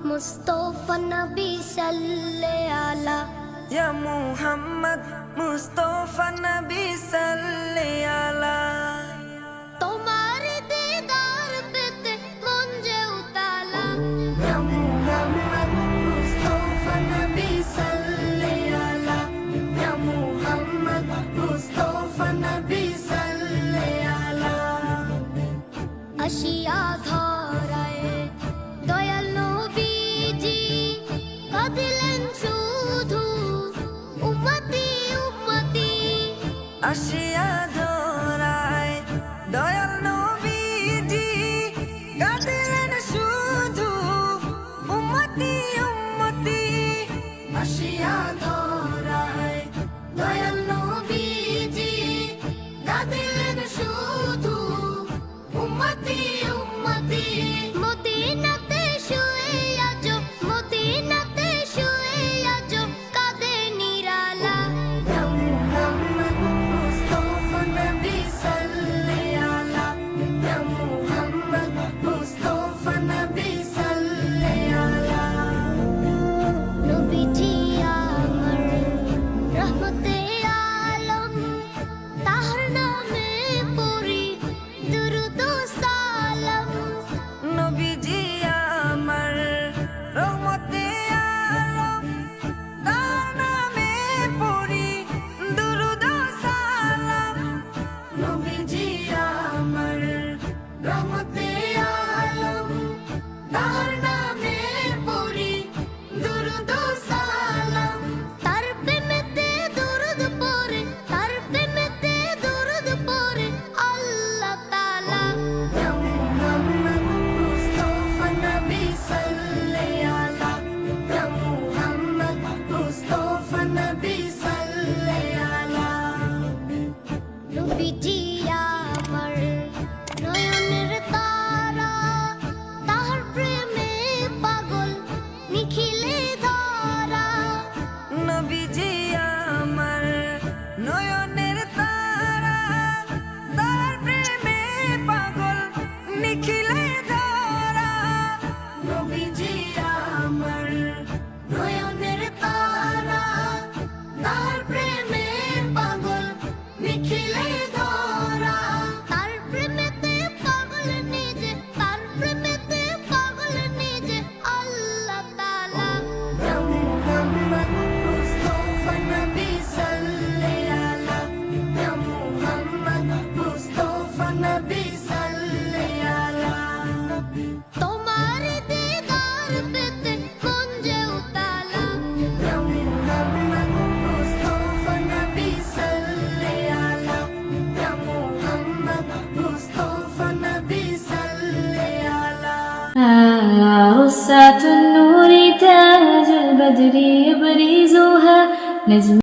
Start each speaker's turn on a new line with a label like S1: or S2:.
S1: मुस्तफा नबी सल्ले आला
S2: या मुहम्मद मुस्तफा नबी सल्ले आला
S1: তোমার দিদার পেতে মন যে উতালা
S2: या मुहम्मद मुस्तफा नबी सल्ले आला या मुहम्मद मुस्तफा नबी सल्ले आला
S1: আশিয়া ধরায় দয়াল নবীজি কাঁদিলেন শুধু উম্মতি উম্মতি
S2: আশিয়া ধরায় দয়াল নবীজি কাঁদিলেন শুধু উম্মতি উম্মতি আশিয়া ধরায় দয়াল নবীজি কাঁদিলেন শুধু উম্মতি উম্মতি
S1: মদিনাতে শুয়ে আছো মদিনাতে শুয়ে আছো কাঁদে নিরালা
S2: या मुहम्मद मुस्तफा नबी सल्ले आला या मुहम्मद मुस्तफा नबी सल्ले आला
S1: নবীজি আমার রহমতে আলম তাহার নামে পড়ি দুরূদ ও সালাম
S2: নবীজি আমার রহমতে আলম তার নামে পড়ি দুরূদ ও সালাম নবীজি আমার রহমতে আলম তার নামে পড়ি দুরূদ ও সালাম
S1: তার প্রেমেতে দুরূদ পড়ে তার প্রেমেতে দুরূদ পড়ে আল্লাহ তাআলা
S2: या मुहम्मद मुस्तफा नबी सल्ले आला या मुहम्मद मुस्तफा नबी सल्ले आला
S1: নবীজি আমার নয়নের তারা তাহার প্রেমে পাগল নিখিলে ধরা
S2: নবীজি আমার নয়নের তারা তার প্রেমে পাগল নিখিলে ধরা নবীজি আমার নয়নের তারা তার প্রেমে পাগল নিখিলে ধরা
S1: তার প্রেমেতে পাগল নিজে তার প্রেমেতে পাগল নিজে আল্লাহ তাআলা
S2: या मुहम्मद मुस्तफा नबी सल्ले आला या मुहम्मद मुस्तफा नबी सल्ले आला
S1: তোমার দিদার পেতে মন যে উতালা
S2: या मुहम्मद मुस्तफा नबी सल्ले आला या मुहम्मद मुस्तफा नबी सल्ले आला
S3: رصة النور تاج البدر يبرزها نجم